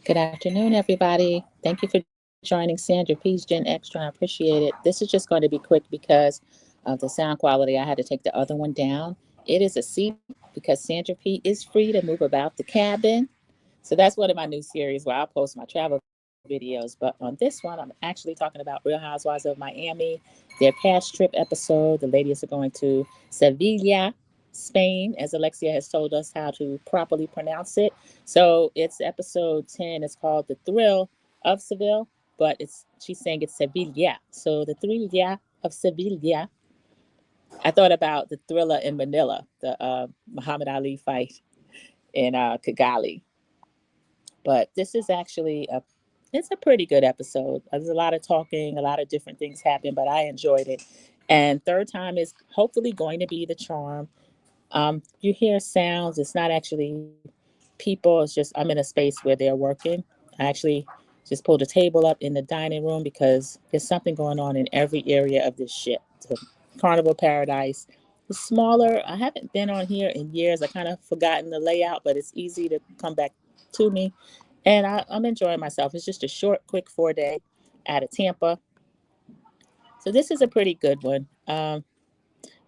Good afternoon, everybody. Thank you for joining Sandra P's Gen Extra. I appreciate it. This is just going to be quick because of the sound quality. I had to take the other one down. It is a seat because Sandra P is free to move about the cabin. So that's one of my new series where I'll post my travel videos. But on this one, I'm actually talking about Real Housewives of Miami, their past trip episode. The ladies are going to Sevilla, Spain, as Alexia has told us how to properly pronounce it. So it's episode 10. It's called The Thrill of Seville, but it's she's saying it's Sevilla. So the Thrilla of Sevilla. I thought about the Thriller in Manila, the Muhammad Ali fight in Kigali. But this is actually a it's a pretty good episode. There's a lot of talking, a lot of different things happen, but I enjoyed it. And third time is hopefully going to be the charm. You hear sounds. It's not actually people. It's just I'm in a space where they're working. I actually just pulled a table up in the dining room because there's something going on in every area of this ship. The Carnival Paradise. It's smaller. I haven't been on here in years. I kind of forgotten the layout, but it's easy to come back to me. And I'm enjoying myself. It's just a short, quick 4 day out of Tampa. So this is a pretty good one.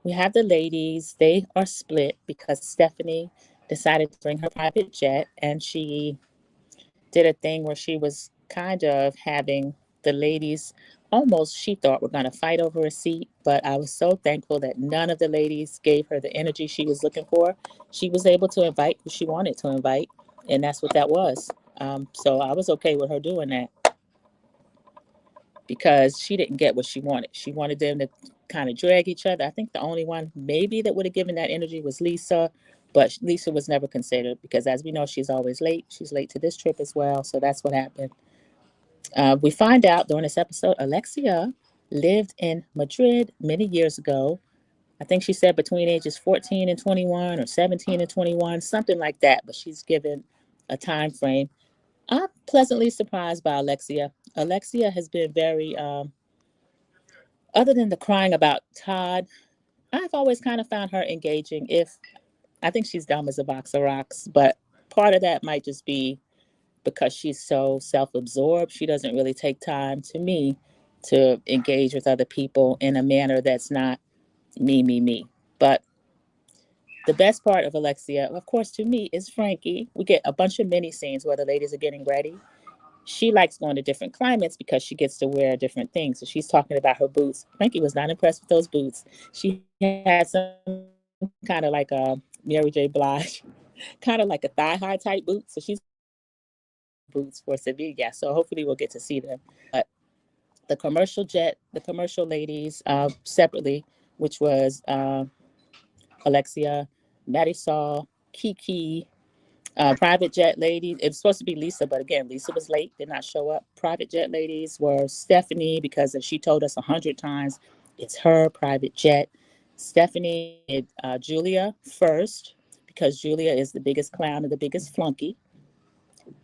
We have the ladies. They are split because Stephanie decided to bring her private jet, and she did a thing where she was kind of having the ladies almost she thought were going to fight over a seat, but I was so thankful that none of the ladies gave her the energy she was looking for. She was able to invite who she wanted to invite, and that's what that was. So I was okay with her doing that because she didn't get what she wanted. She wanted them to kind of drag each other. I think the only one maybe that would have given that energy was Lisa, but Lisa was never considered because, as we know, she's always late. She's late to this trip as well. So that's what happened. We find out during this episode, Alexia lived in Madrid many years ago. I think she said between ages 14 and 21 or 17 and 21, something like that. But she's given a time frame. I'm pleasantly surprised by Alexia. Alexia has been very, other than the crying about Todd, I've always kind of found her engaging. If I think she's dumb as a box of rocks, but part of that might just be because she's so self absorbed. She doesn't really take time to me to engage with other people in a manner that's not me, me, me. But the best part of Alexia, of course, to me, is Frankie. We get a bunch of mini scenes where the ladies are getting ready. She likes going to different climates because she gets to wear different things. So she's talking about her boots. Frankie was not impressed with those boots. She had some kind of like a Mary J. Blige, kind of like a thigh high type boot. So she's going to wear boots for Sevilla. So hopefully we'll get to see them. But the commercial jet, the commercial ladies separately, which was Alexia, Marisol, Kiki, private jet ladies. It was supposed to be Lisa, but again, Lisa was late, did not show up. Private jet ladies were Stephanie, because as she told us 100 times, it's her private jet. Stephanie did Julia first, because Julia is the biggest clown and the biggest flunky.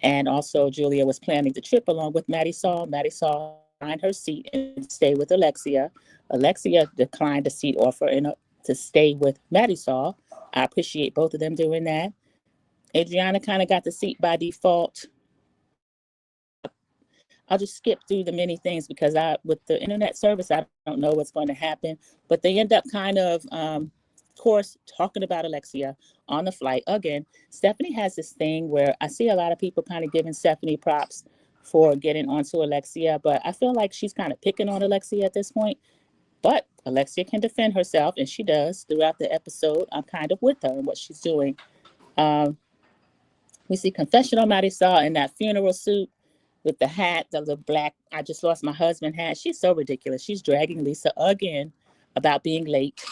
And also, Julia was planning the trip along with Marisol. Marisol declined her seat and stay with Alexia. Alexia declined a seat offer to stay with Marisol. I appreciate both of them doing that. Adriana kind of got the seat by default. I'll just skip through the many things because with the internet service, I don't know what's going to happen. But they end up kind of course, talking about Alexia on the flight. Again, Stephanie has this thing where I see a lot of people kind of giving Stephanie props for getting onto Alexia, but I feel like she's kind of picking on Alexia at this point. But Alexia can defend herself, and she does throughout the episode. I'm kind of with her in what she's doing. Um, we see Confessional Marisol in that funeral suit with the hat, the black, I just lost my husband hat. She's so ridiculous. She's dragging Lisa again about being late.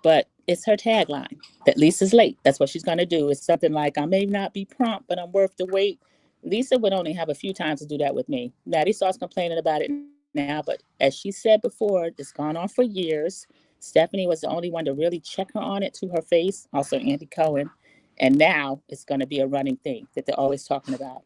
But it's her tagline that Lisa's late. That's what she's going to do. It's something like, I may not be prompt, but I'm worth the wait. Lisa would only have a few times to do that with me. Maddie starts complaining about it now, but as she said before, it's gone on for years. Stephanie was the only one to really check her on it to her face, also Andy Cohen. And now it's going to be a running thing that they're always talking about.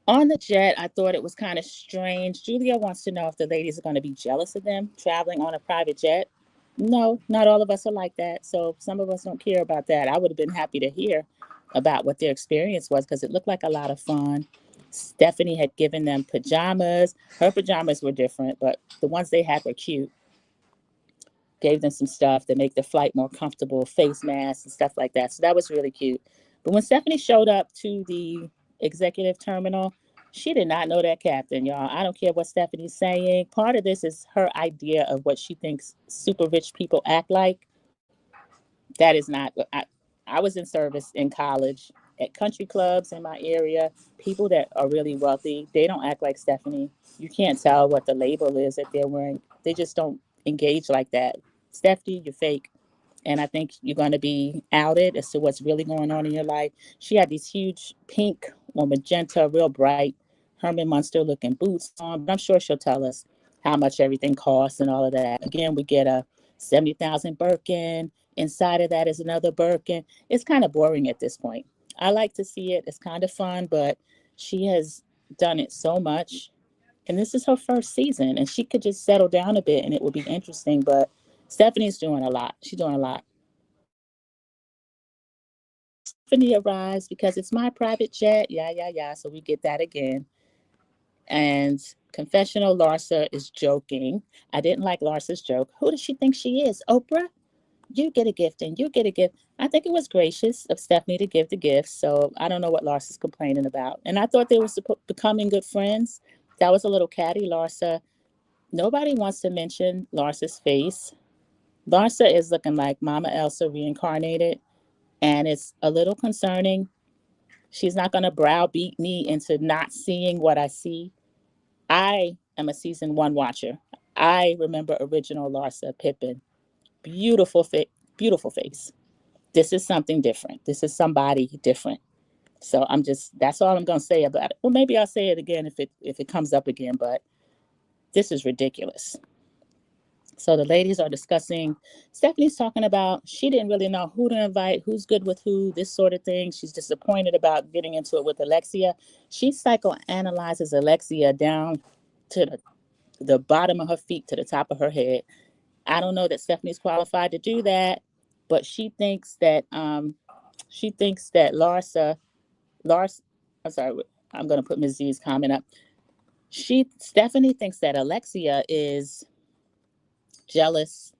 On the jet, I thought it was kind of strange. Julia wants to know if the ladies are going to be jealous of them traveling on a private jet. No, not all of us are like that. So some of us don't care about that. I would have been happy to hear about what their experience was because it looked like a lot of fun. Stephanie had given them pajamas. Her pajamas were different, but the ones they had were cute. Gave them some stuff to make the flight more comfortable, face masks and stuff like that. So that was really cute. But when Stephanie showed up to the executive terminal, she did not know that captain, y'all. I don't care what Stephanie's saying. Part of this is her idea of what she thinks super rich people act like. That is not, I was in service in college at country clubs in my area. People that are really wealthy, they don't act like Stephanie. You can't tell what the label is that they're wearing. They just don't engage like that. Stephanie, you're fake. And I think you're going to be outed as to what's really going on in your life. She had these huge pink or magenta, real bright Herman Munster looking boots on. But I'm sure she'll tell us how much everything costs and all of that. Again, we get a 70,000 Birkin. Inside of that is another Birkin. It's kind of boring at this point. I like to see it. It's kind of fun, but she has done it so much. And this is her first season, and she could just settle down a bit and it would be interesting. But Stephanie's doing a lot. She's doing a lot. Stephanie arrives because it's my private jet. Yeah, yeah, yeah. So we get that again. And confessional, Larsa is joking. I didn't like Larsa's joke. Who does she think she is? Oprah? You get a gift and you get a gift. I think it was gracious of Stephanie to give the gift. So I don't know what Larsa's complaining about. And I thought they were becoming good friends. That was a little catty, Larsa. Nobody wants to mention Larsa's face. Larsa is looking like Mama Elsa reincarnated, and it's a little concerning. She's not going to browbeat me into not seeing what I see. I am a season one watcher. I remember original Larsa Pippen. Beautiful fit, beautiful face. This is something different. This is somebody different. So that's all I'm going to say about it. Well, maybe I'll say it again if it comes up again, but this is ridiculous. So the ladies are discussing, Stephanie's talking about she didn't really know who to invite, who's good with who, this sort of thing. She's disappointed about getting into it with Alexia. She psychoanalyzes Alexia down to the bottom of her feet to the top of her head. I don't know that Stephanie's qualified to do that, but she thinks that Larsa, I'm sorry, I'm going to put Ms. Z's comment up. Stephanie thinks that Alexia is jealous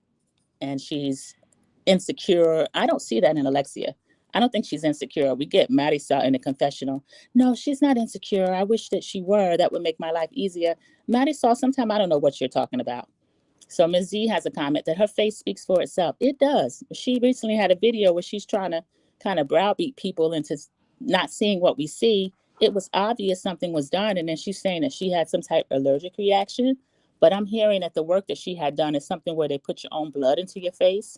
and she's insecure. I don't see that in Alexia. I don't think she's insecure. We get Marisol in the confessional. No, she's not insecure. I wish that she were. That would make my life easier. Marisol, sometimes I don't know what you're talking about. So Ms. Z has a comment that her face speaks for itself. It does. She recently had a video where she's trying to kind of browbeat people into not seeing what we see. It was obvious something was done. And then she's saying that she had some type of allergic reaction. But I'm hearing that the work that she had done is something where they put your own blood into your face.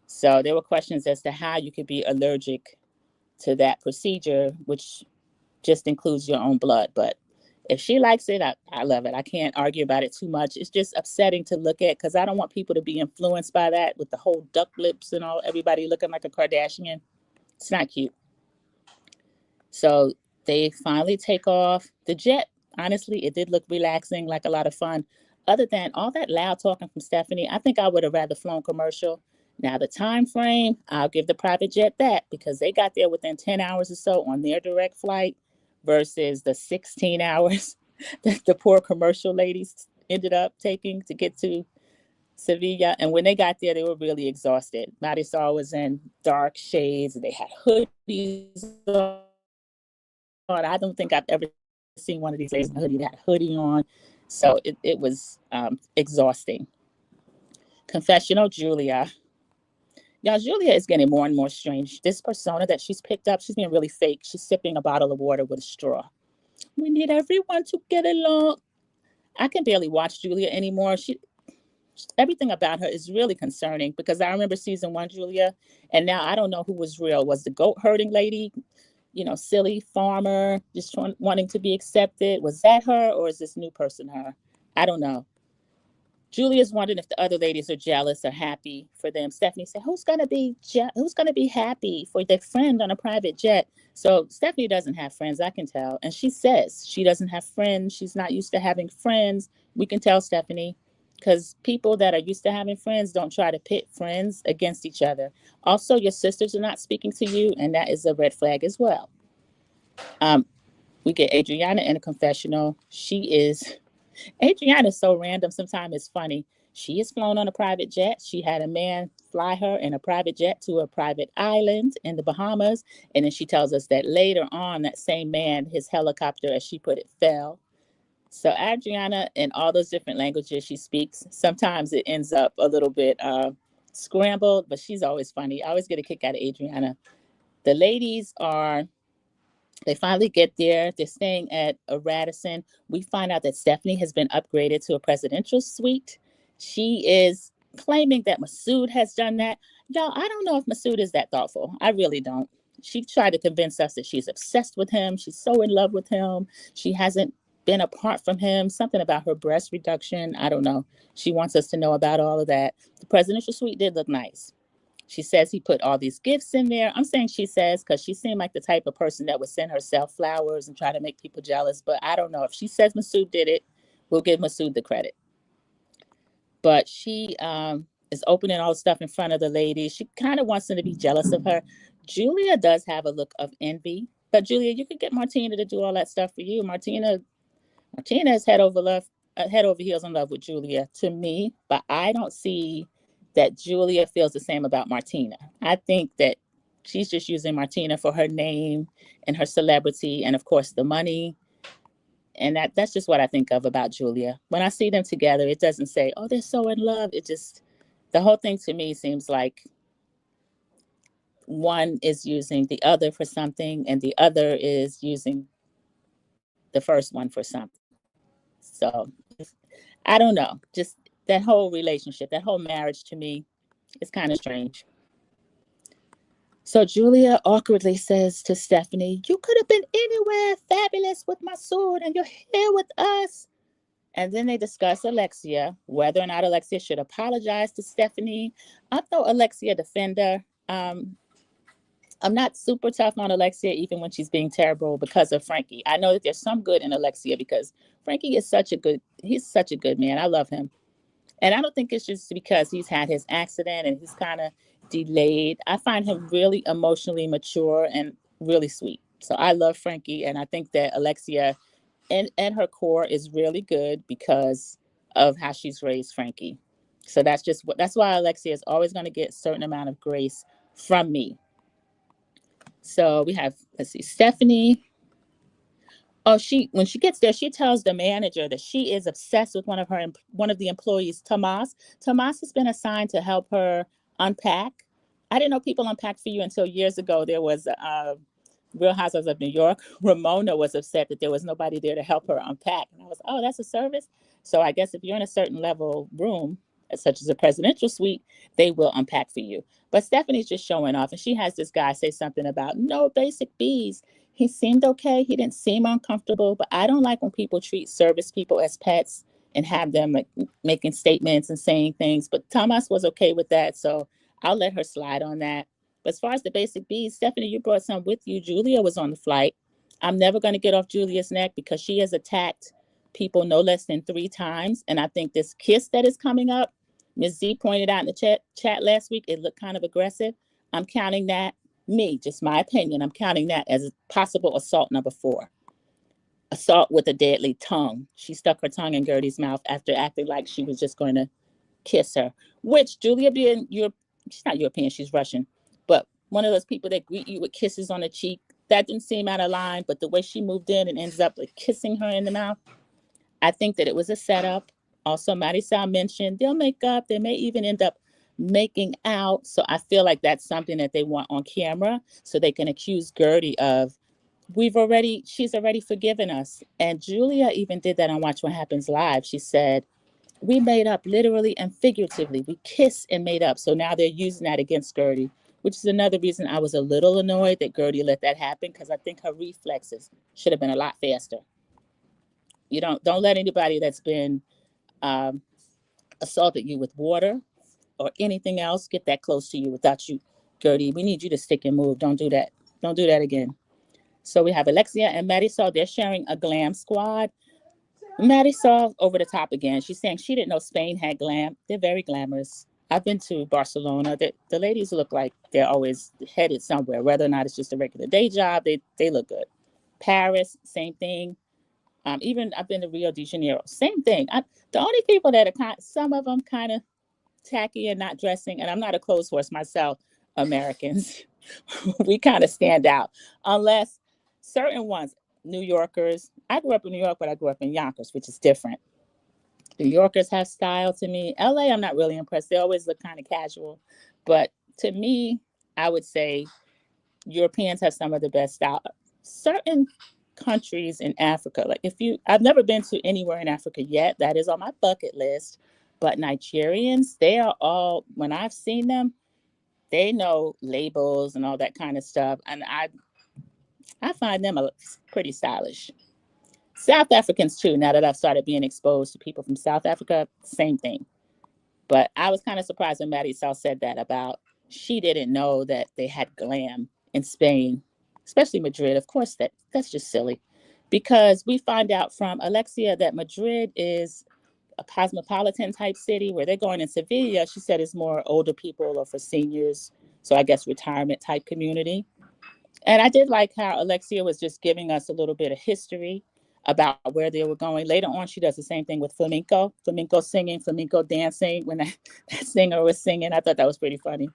So there were questions as to how you could be allergic to that procedure, which just includes your own blood. But if she likes it, I love it. I can't argue about it too much. It's just upsetting to look at because I don't want people to be influenced by that with the whole duck lips and all, everybody looking like a Kardashian. It's not cute. So they finally take off. The jet, honestly, it did look relaxing, like a lot of fun. Other than all that loud talking from Stephanie, I think I would have rather flown commercial. Now, the time frame, I'll give the private jet that because they got there within 10 hours or so on their direct flight versus the 16 hours that the poor commercial ladies ended up taking to get to Seville. And when they got there, they were really exhausted. Marisol was in dark shades and they had hoodies on. I don't think I've ever seen one of these ladies in a hoodie that had a hoodie on. So it was exhausting. Confessional, Julia. Y'all, Julia is getting more and more strange. This persona that she's picked up, she's being really fake. She's sipping a bottle of water with a straw. We need everyone to get along. I can barely watch Julia anymore. Everything about her is really concerning because I remember season one, Julia, and now I don't know who was real. Was the goat herding lady, silly farmer, just wanting to be accepted? Was that her or is this new person her? I don't know. Julia's wondering if the other ladies are jealous or happy for them. Stephanie said, who's gonna be happy for their friend on a private jet? So Stephanie doesn't have friends, I can tell. And she says she doesn't have friends. She's not used to having friends. We can tell Stephanie. because people that are used to having friends don't try to pit friends against each other. Also, your sisters are not speaking to you, and that is a red flag as well. Um, we get Adriana in a confessional. Adriana is so random. Sometimes it's funny. She is flown on a private jet. She had a man fly her in a private jet to a private island in the Bahamas. And then she tells us that later on, that same man, his helicopter, as she put it, fell. So Adriana, in all those different languages she speaks, sometimes it ends up a little bit scrambled, but she's always funny. I always get a kick out of Adriana. The ladies are They finally get there. They're staying at a Radisson. We find out that Stephanie has been upgraded to a presidential suite. She is claiming that Masood has done that. Y'all, I don't know if Masood is that thoughtful. I really don't. She tried to convince us that she's obsessed with him. She's so in love with him. She hasn't been apart from him. Something about her breast reduction. I don't know. She wants us to know about all of that. The presidential suite did look nice. She says he put all these gifts in there. I'm saying she says because she seemed like the type of person that would send herself flowers and try to make people jealous. But I don't know. If she says Masood did it, we'll give Masood the credit. But she is opening all the stuff in front of the ladies. She kind of wants them to be jealous of her. Julia does have a look of envy. But Julia, you could get Martina to do all that stuff for you. Martina is head over heels in love with Julia to me, but I don't see that Julia feels the same about Martina. I think that she's just using Martina for her name and her celebrity and of course the money. And that's just what I think of about Julia. When I see them together, it doesn't say, oh, they're so in love. It just, the whole thing to me seems like one is using the other for something and the other is using the first one for something. So I don't know. Just that whole relationship, that whole marriage to me is kind of strange. So Julia awkwardly says to Stephanie, you could have been anywhere fabulous with Masood and you're here with us. And then they discuss Alexia, whether or not Alexia should apologize to Stephanie. I'm no Alexia defender. I'm not super tough on Alexia, even when she's being terrible because of Frankie. I know that there's some good in Alexia because Frankie is he's such a good man. I love him. And I don't think it's just because he's had his accident and he's kind of delayed. I find him really emotionally mature and really sweet. So I love Frankie. And I think that Alexia and her core is really good because of how she's raised Frankie. So that's why Alexia is always going to get a certain amount of grace from me. So we have, let's see, Stephanie. Oh, when she gets there, she tells the manager that she is obsessed with one of the employees, Tomas. Tomas has been assigned to help her unpack. I didn't know people unpack for you until years ago. There was Real Housewives of New York. Ramona was upset that there was nobody there to help her unpack, and I was, oh, that's a service. So I guess if you're in a certain level room, such as a presidential suite, they will unpack for you. But Stephanie's just showing off, and she has this guy say something about no basic B's. He seemed okay. He didn't seem uncomfortable, but I don't like when people treat service people as pets and have them like, making statements and saying things. But Thomas was okay with that, so I'll let her slide on that. But as far as the basic B's, Stephanie, you brought some with you. Julia was on the flight. I'm never going to get off Julia's neck because she has attacked people no less than 3 times. And I think this kiss that is coming up, Ms. Z pointed out in the chat last week, it looked kind of aggressive. I'm counting that, just my opinion, I'm counting that as possible assault number 4. Assault with a deadly tongue. She stuck her tongue in Gertie's mouth after acting like she was just going to kiss her, which Julia being she's not European, she's Russian, but one of those people that greet you with kisses on the cheek, that didn't seem out of line, but the way she moved in and ends up like kissing her in the mouth, I think that it was a setup. Also, Marisol mentioned they'll make up. They may even end up making out. So I feel like that's something that they want on camera so they can accuse Gertie of, she's already forgiven us. And Julia even did that on Watch What Happens Live. She said, we made up literally and figuratively. We kissed and made up. So now they're using that against Gertie, which is another reason I was a little annoyed that Gertie let that happen because I think her reflexes should have been a lot faster. You don't let anybody that's been assaulted you with water or anything else get that close to you without you, Gertie. We need you to stick and move. Don't do that. Don't do that again. So we have Alexia and Marisol. They're sharing a glam squad. Maddie saw over the top again. She's saying she didn't know Spain had glam. They're very glamorous. I've been to Barcelona. The ladies look like they're always headed somewhere, whether or not it's just a regular day job. They look good. Paris, same thing. Even I've been to Rio de Janeiro, same thing. The only people that are some of them kind of tacky and not dressing, and I'm not a clothes horse myself. Americans, we kind of stand out, unless certain ones. New Yorkers. I grew up in New York, but I grew up in Yonkers, which is different. New Yorkers have style to me. LA, I'm not really impressed. They always look kind of casual, but to me, I would say Europeans have some of the best style. Certain countries in Africa, like I've never been to anywhere in Africa yet. That is on my bucket list. But Nigerians, they are all, when I've seen them, they know labels and all that kind of stuff. And I find them pretty stylish. South Africans too, now that I've started being exposed to people from South Africa, same thing. But I was kind of surprised when Maddie South said that about she didn't know that they had glam in Spain, especially Madrid. Of course, that's just silly, because we find out from Alexia that Madrid is a cosmopolitan type city where they're going in Seville. She said it's more older people or for seniors. So I guess retirement type community. And I did like how Alexia was just giving us a little bit of history about where they were going. Later on, she does the same thing with flamenco singing, flamenco dancing. When that singer was singing, I thought that was pretty funny.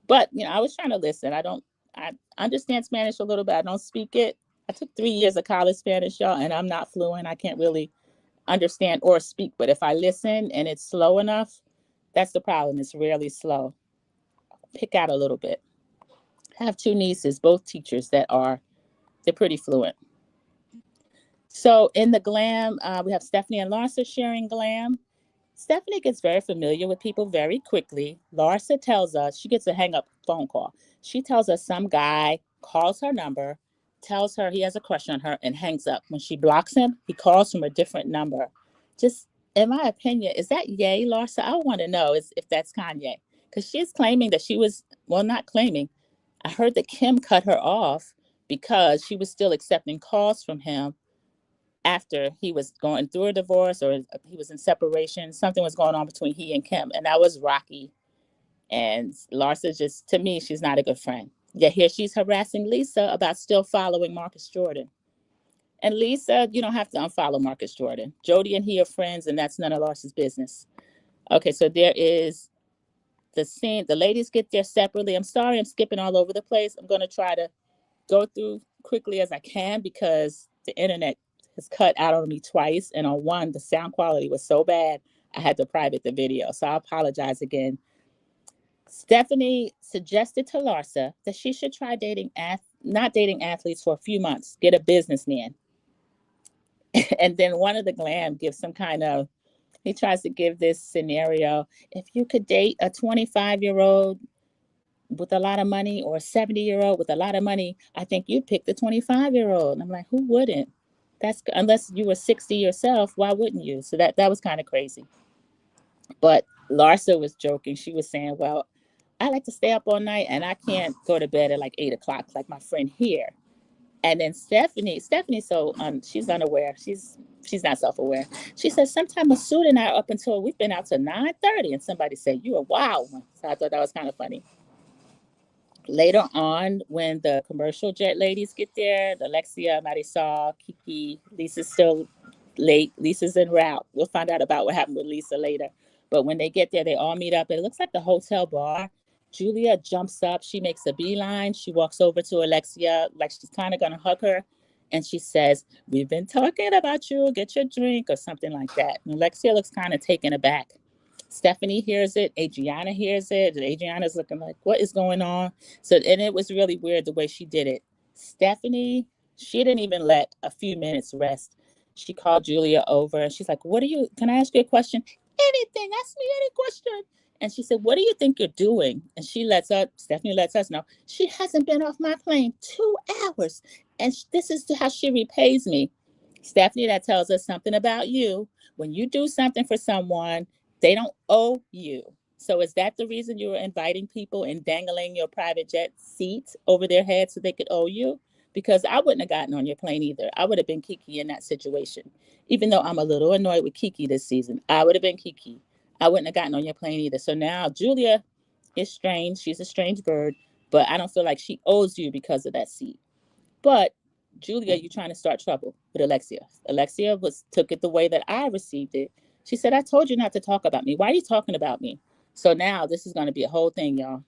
But, I was trying to listen. I understand Spanish a little bit. I don't speak it. I took 3 years of college Spanish, y'all, and I'm not fluent. I can't really understand or speak. But if I listen and it's slow enough, that's the problem. It's rarely slow. Pick out a little bit. I have two nieces, both teachers they're pretty fluent. So in the glam, we have Stephanie and Larsa sharing glam. Stephanie gets very familiar with people very quickly. Larsa tells us, she gets a hang up phone call. She tells us some guy calls her number, tells her he has a crush on her, and hangs up. When she blocks him, he calls from a different number. Just, in my opinion, is that yay, Larsa? I want to know if that's Kanye. Because she's claiming that she was, well, not claiming. I heard that Kim cut her off because she was still accepting calls from him after he was going through a divorce or he was in separation. Something was going on between he and Kim, and that was rocky. And Larsa, just to me, she's not a good friend. Yet here she's harassing Lisa about still following Marcus Jordan. And Lisa, you don't have to unfollow Marcus Jordan. Jody and he are friends, and that's none of Larsa's business. Okay, so there is the scene. The ladies get there separately. I'm sorry, I'm skipping all over the place. I'm going to try to go through quickly as I can because the internet has cut out on me twice. And on one, the sound quality was so bad, I had to private the video. So I apologize again. Stephanie suggested to Larsa that she should try not dating athletes for a few months, get a businessman. And then one of the glam gives some kind of, he tries to give this scenario. If you could date a 25-year-old with a lot of money or a 70-year-old with a lot of money, I think you'd pick the 25-year-old. And I'm like, who wouldn't? That's unless you were 60 yourself, why wouldn't you? So that was kind of crazy. But Larsa was joking. She was saying, well, I like to stay up all night and I can't go to bed at like 8 o'clock, like my friend here. And then Stephanie, so she's unaware. She's not self-aware. She says, sometimes Masood and I are up until we've been out to 9:30, and somebody said, you a wild one. So I thought that was kind of funny. Later on, when the commercial jet ladies get there, Alexia, Marisol, Kiki, Lisa's still late. Lisa's en route. We'll find out about what happened with Lisa later. But when they get there, they all meet up. It looks like the hotel bar. Julia jumps up. She makes a beeline. She walks over to Alexia like she's kind of going to hug her. And she says, we've been talking about you. Get your drink or something like that. And Alexia looks kind of taken aback. Stephanie hears it. Adriana hears it. And Adriana's looking like, what is going on? So, and it was really weird the way she did it. Stephanie, she didn't even let a few minutes rest. She called Julia over and she's like, can I ask you a question? Anything, ask me any question. And she said, what do you think you're doing? And Stephanie lets us know, she hasn't been off my plane 2 hours. And this is how she repays me. Stephanie, that tells us something about you. When you do something for someone, they don't owe you. So is that the reason you were inviting people and dangling your private jet seats over their heads so they could owe you? because I wouldn't have gotten on your plane either. I would have been Kiki in that situation. Even though I'm a little annoyed with Kiki this season, I would have been Kiki. I wouldn't have gotten on your plane either. So now Julia is strange. She's a strange bird, but I don't feel like she owes you because of that seat. But Julia, you're trying to start trouble with Alexia. Alexia took it the way that I received it. She said, I told you not to talk about me. Why are you talking about me? So now this is going to be a whole thing, y'all.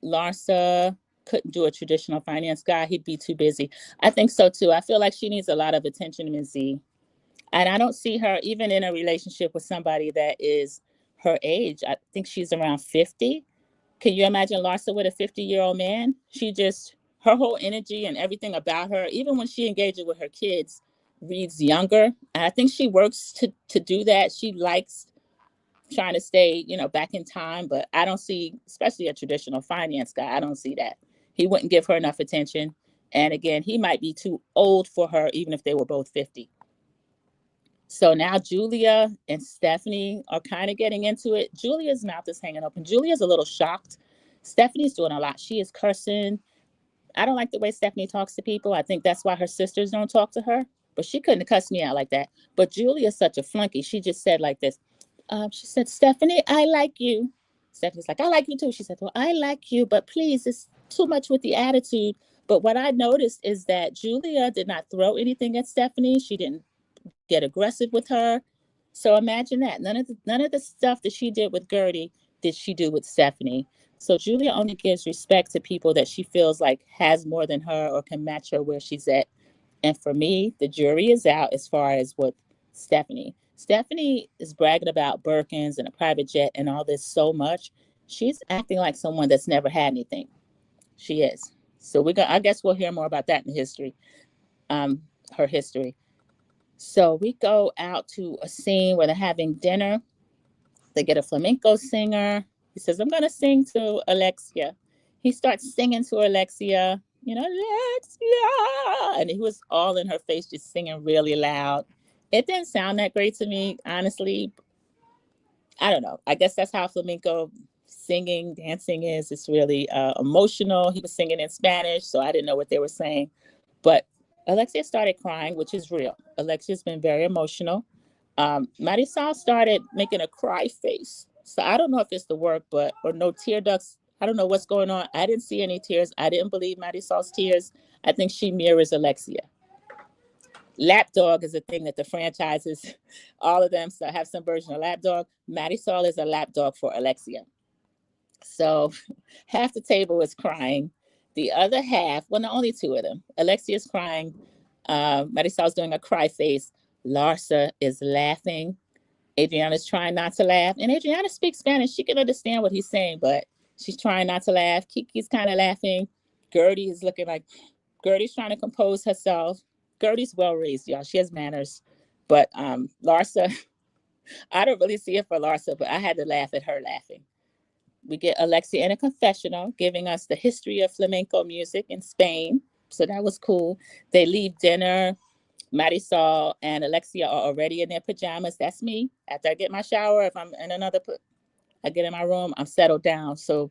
Larsa couldn't do a traditional finance guy. He'd be too busy. I think so too. I feel like she needs a lot of attention, Ms. Z. And I don't see her even in a relationship with somebody that is her age. I think she's around 50. Can you imagine Larsa with a 50-year-old man? Her whole energy and everything about her, even when she engages with her kids, reads younger. And I think she works to do that. She likes trying to stay, back in time, but I don't see, especially a traditional finance guy, I don't see that. He wouldn't give her enough attention. And again, he might be too old for her, even if they were both 50. So now Julia and Stephanie are kind of getting into it. Julia's mouth is hanging open. Julia's a little shocked. Stephanie's doing a lot. She is cursing. I don't like the way Stephanie talks to people. I think that's why her sisters don't talk to her. But she couldn't have cussed me out like that. But Julia's such a flunky. She just said like this. She said, Stephanie, I like you. Stephanie's like, I like you too. She said, well, I like you, but please, it's too much with the attitude. But what I noticed is that Julia did not throw anything at Stephanie. She didn't get aggressive with her. So imagine that. None of the stuff that she did with Gertie did she do with Stephanie. So Julia only gives respect to people that she feels like has more than her or can match her where she's at. And for me, the jury is out as far as what Stephanie. Stephanie is bragging about Birkins and a private jet and all this so much. She's acting like someone that's never had anything. She is. So I guess we'll hear more about that in history, her history. So we go out to a scene where they're having dinner. They get a flamenco singer. He says, I'm going to sing to Alexia. He starts singing to Alexia, Alexia. And he was all in her face, just singing really loud. It didn't sound that great to me, honestly. I don't know. I guess that's how flamenco singing, dancing is. It's really emotional. He was singing in Spanish, so I didn't know what they were saying. But Alexia started crying, which is real. Alexia's been very emotional. Marisol started making a cry face. So I don't know if it's the work, or no tear ducts. I don't know what's going on. I didn't see any tears. I didn't believe Marisol's tears. I think she mirrors Alexia. Lapdog is a thing that the franchises, all of them have some version of lapdog. Marisol is a lapdog for Alexia. So half the table is crying. The other half, well, no, only two of them. Alexia's crying. Marisol's doing a cry face. Larsa is laughing. Adriana's trying not to laugh. And Adriana speaks Spanish. She can understand what he's saying, but she's trying not to laugh. Kiki's kind of laughing. Gertie is looking like Gertie's trying to compose herself. Gertie's well-raised, y'all. She has manners. But Larsa, I don't really see it for Larsa, but I had to laugh at her laughing. We get Alexia in a confessional, giving us the history of flamenco music in Spain. So that was cool. They leave dinner. Marisol and Alexia are already in their pajamas. That's me. After I get my shower, if I'm in I get in my room, I'm settled down. So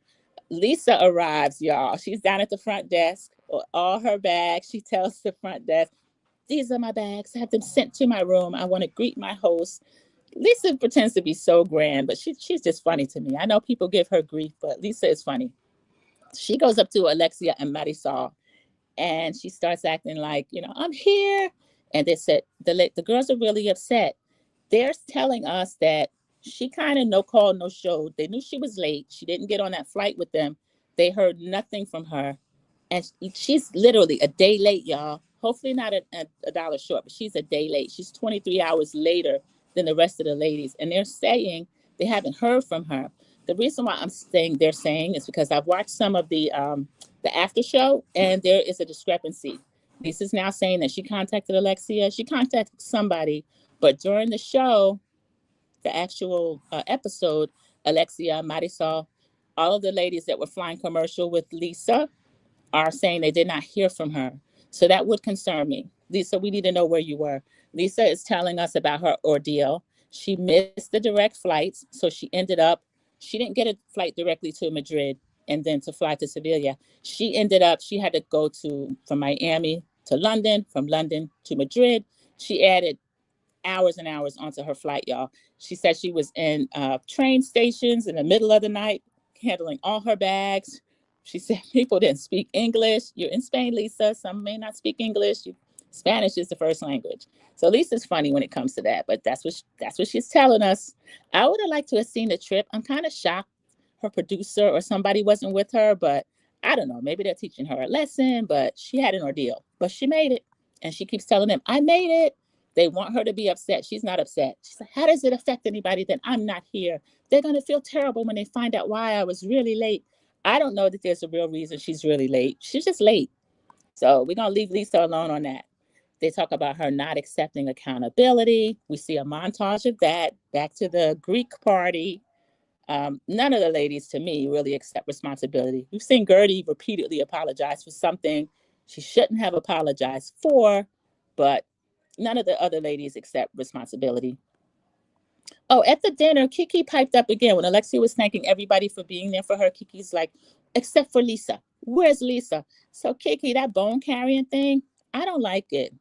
Lisa arrives, y'all. She's down at the front desk with all her bags. She tells the front desk, these are my bags. I have them sent to my room. I want to greet my host. Lisa pretends to be so grand, but she's just funny to me. I know people give her grief, but Lisa is funny. She goes up to Alexia and Marisol, and she starts acting like, I'm here. And they said, the girls are really upset. They're telling us that she kind of no call, no show. They knew she was late. She didn't get on that flight with them. They heard nothing from her. And she's literally a day late, y'all. Hopefully not a dollar short, but she's a day late. She's 23 hours later than the rest of the ladies. And they're saying they haven't heard from her. The reason why I'm saying they're saying is because I've watched some of the after show, and there is a discrepancy. Lisa's now saying that she contacted Alexia. She contacted somebody, but during the show, the actual episode, Alexia, Marisol, all of the ladies that were flying commercial with Lisa are saying they did not hear from her. So that would concern me. Lisa, we need to know where you were. Lisa is telling us about her ordeal. She missed the direct flights, so she didn't get a flight directly to Madrid. and then to fly to Seville. She had to go from Miami to London, from London to Madrid. She added hours and hours onto her flight, y'all. She said she was in train stations in the middle of the night, handling all her bags. She said people didn't speak English. You're in Spain, Lisa. Some may not speak English. Spanish is the first language. So Lisa's funny when it comes to that, but that's what she's telling us. I would have liked to have seen the trip. I'm kind of shocked her producer or somebody wasn't with her, but I don't know. Maybe they're teaching her a lesson, but she had an ordeal. But she made it. And she keeps telling them, I made it. They want her to be upset. She's not upset. She's like, how does it affect anybody that I'm not here? They're going to feel terrible when they find out why I was really late. I don't know that there's a real reason she's really late. She's just late. So we're going to leave Lisa alone on that. They talk about her not accepting accountability. We see a montage of that. Back to the Greek party. None of the ladies, to me, really accept responsibility. We've seen Gertie repeatedly apologize for something she shouldn't have apologized for, but none of the other ladies accept responsibility. Oh, at the dinner, Kiki piped up again when Alexia was thanking everybody for being there for her. Kiki's like, except for Lisa. Where's Lisa? So Kiki, that bone carrying thing, I don't like it.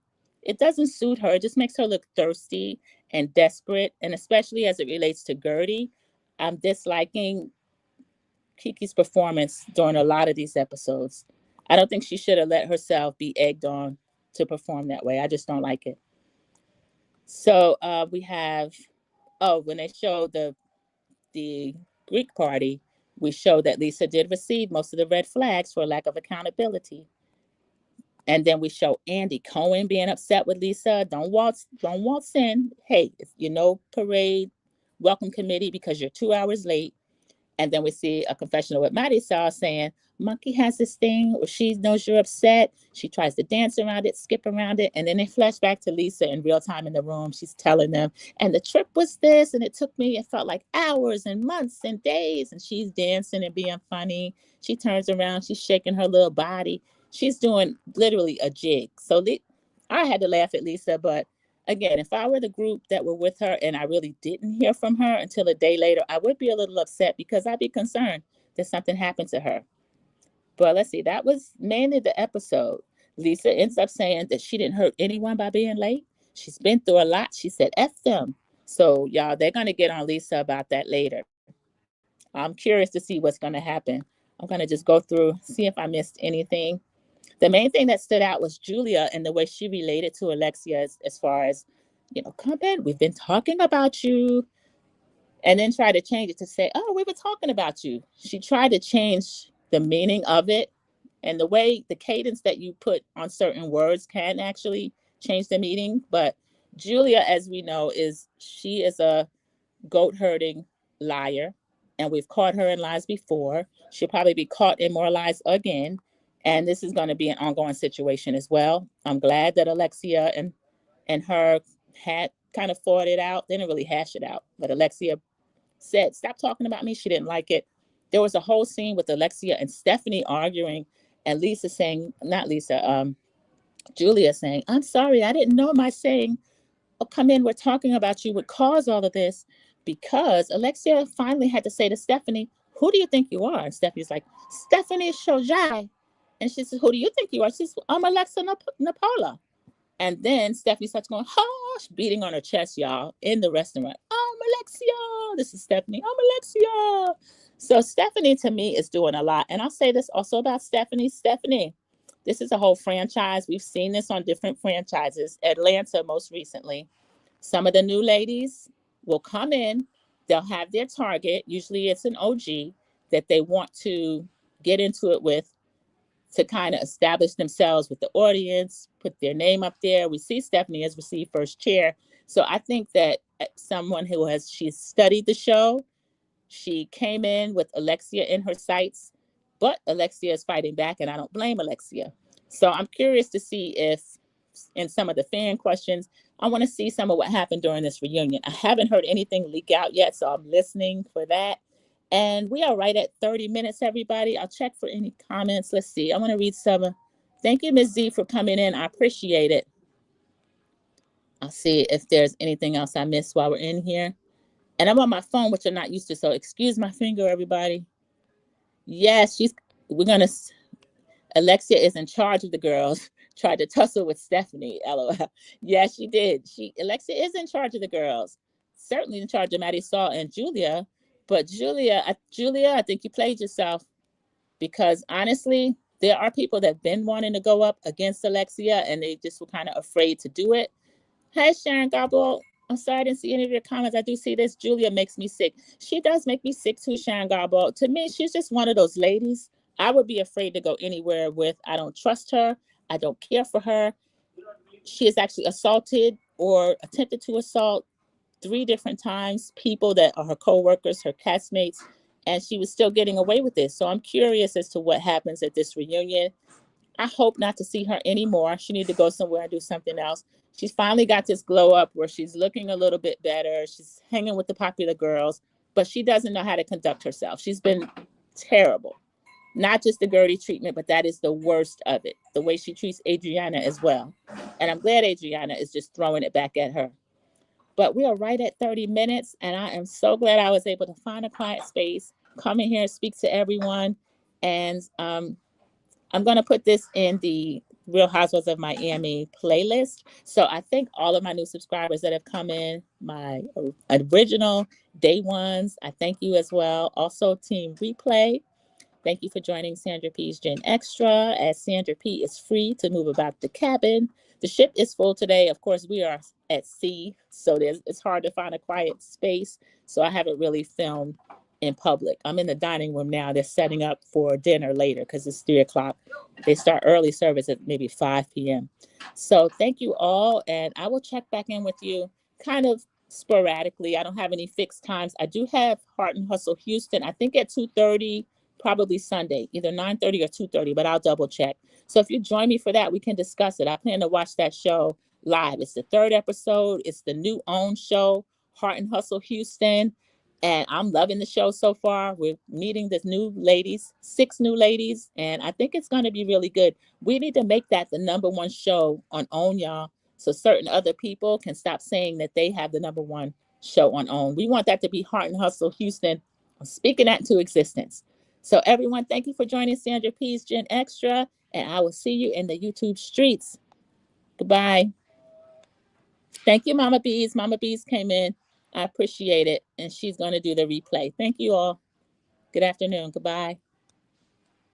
It doesn't suit her. It just makes her look thirsty and desperate. And especially as it relates to Gertie, I'm disliking Kiki's performance during a lot of these episodes. I don't think she should have let herself be egged on to perform that way. I just don't like it. So we have, when they show the Greek party, we show that Lisa did receive most of the red flags for lack of accountability. And then we show Andy Cohen being upset with Lisa. Don't waltz in. Hey, if you know parade, welcome committee because you're 2 hours late. And then we see a confessional with Marisol saying, Monkey has this thing where she knows you're upset. She tries to dance around it, skip around it. And then they flash back to Lisa in real time in the room. She's telling them, and the trip was this, and it felt like hours and months and days. And she's dancing and being funny. She turns around, she's shaking her little body. She's doing literally a jig. So I had to laugh at Lisa, but again, if I were the group that were with her and I really didn't hear from her until a day later, I would be a little upset because I'd be concerned that something happened to her. But let's see, that was mainly the episode. Lisa ends up saying that she didn't hurt anyone by being late. She's been through a lot. She said, F them. So y'all, they're going to get on Lisa about that later. I'm curious to see what's going to happen. I'm going to just go through, see if I missed anything. The main thing that stood out was Julia and the way she related to Alexia as far as, come in, we've been talking about you. And then tried to change it to say, oh, we were talking about you. She tried to change the meaning of it. And the way, the cadence that you put on certain words can actually change the meaning. But Julia, as we know, she is a goat herding liar. And we've caught her in lies before. She'll probably be caught in more lies again. And this is going to be an ongoing situation as well. I'm glad that Alexia and her had kind of fought it out. They didn't really hash it out. But Alexia said, stop talking about me. She didn't like it. There was a whole scene with Alexia and Stephanie arguing, and Lisa saying, not Lisa, Julia saying, I'm sorry, I didn't know my saying, oh, come in, we're talking about you would cause all of this, because Alexia finally had to say to Stephanie, who do you think you are? And Stephanie's like, Stephanie Shojai. And she says, who do you think you are? She says, I'm Alexa Napola. And then Stephanie starts going, hush, beating on her chest, y'all, in the restaurant. I'm Alexia. This is Stephanie. I'm Alexia. So Stephanie, to me, is doing a lot. And I'll say this also about Stephanie. Stephanie, this is a whole franchise. We've seen this on different franchises. Atlanta, most recently. Some of the new ladies will come in. They'll have their target. Usually it's an OG that they want to get into it with, to kind of establish themselves with the audience, put their name up there. We see Stephanie has received first chair. So I think that someone she's studied the show. She came in with Alexia in her sights, but Alexia is fighting back, and I don't blame Alexia. So I'm curious to see if in some of the fan questions, I want to see some of what happened during this reunion. I haven't heard anything leak out yet, so I'm listening for that. And we are right at 30 minutes, everybody. I'll check for any comments. Let's see. I want to read some. Thank you, Ms. Z, for coming in. I appreciate it. I'll see if there's anything else I missed while we're in here. And I'm on my phone, which I'm not used to, so excuse my finger, everybody. Yes, we're gonna Alexia is in charge of the girls. Tried to tussle with Stephanie. LOL. Yes, she did. Alexia is in charge of the girls. Certainly in charge of Maddie Saul and Julia. But Julia, I think you played yourself because honestly, there are people that've been wanting to go up against Alexia and they just were kind of afraid to do it. Hi, Sharon Garble. I'm sorry I didn't see any of your comments. I do see this. Julia makes me sick. She does make me sick too, Sharon Garble. To me, she's just one of those ladies I would be afraid to go anywhere with. I don't trust her. I don't care for her. She has actually assaulted or attempted to assault 3 different times people that are her co-workers, her castmates, and she was still getting away with this. So I'm curious as to what happens at this reunion. I hope not to see her anymore. She need to go somewhere and do something else. She's finally got this glow up where she's looking a little bit better. She's hanging with the popular girls, but she doesn't know how to conduct herself. She's been terrible. Not just the Gertie treatment, but that is the worst of it. The way she treats Adriana as well. And I'm glad Adriana is just throwing it back at her. But we are right at 30 minutes, and I am so glad I was able to find a quiet space, come in here and speak to everyone. And I'm going to put this in the Real Housewives of Miami playlist. So I thank all of my new subscribers that have come in, my original day ones. I thank you as well. Also, Team Replay. Thank you for joining Sandra P's Gen Extra, as Sandra P is free to move about the cabin. The ship is full today. Of course, we are at sea, so it's hard to find a quiet space. So I haven't really filmed in public. I'm in the dining room now. They're setting up for dinner later because it's 3 o'clock. They start early service at maybe 5 p.m. So thank you all, and I will check back in with you kind of sporadically. I don't have any fixed times. I do have Heart and Hustle Houston, I think at 2:30, probably Sunday, either 9:30 or 2:30, but I'll double check. So if you join me for that, we can discuss it. I plan to watch that show live. It's the 3rd episode. It's the new own show, Heart and Hustle Houston. And I'm loving the show so far. We're meeting the new ladies, 6 new ladies, and I think it's going to be really good. We need to make that the #1 show on OWN, y'all, so certain other people can stop saying that they have the #1 show on OWN. We want that to be Heart and Hustle Houston. I'm speaking that into existence. So everyone, thank you for joining Sandra P's Gen Extra, and I will see you in the YouTube streets. Goodbye. Thank you, Mama Bees. Mama Bees came in. I appreciate it, and she's going to do the replay. Thank you all. Good afternoon. Goodbye.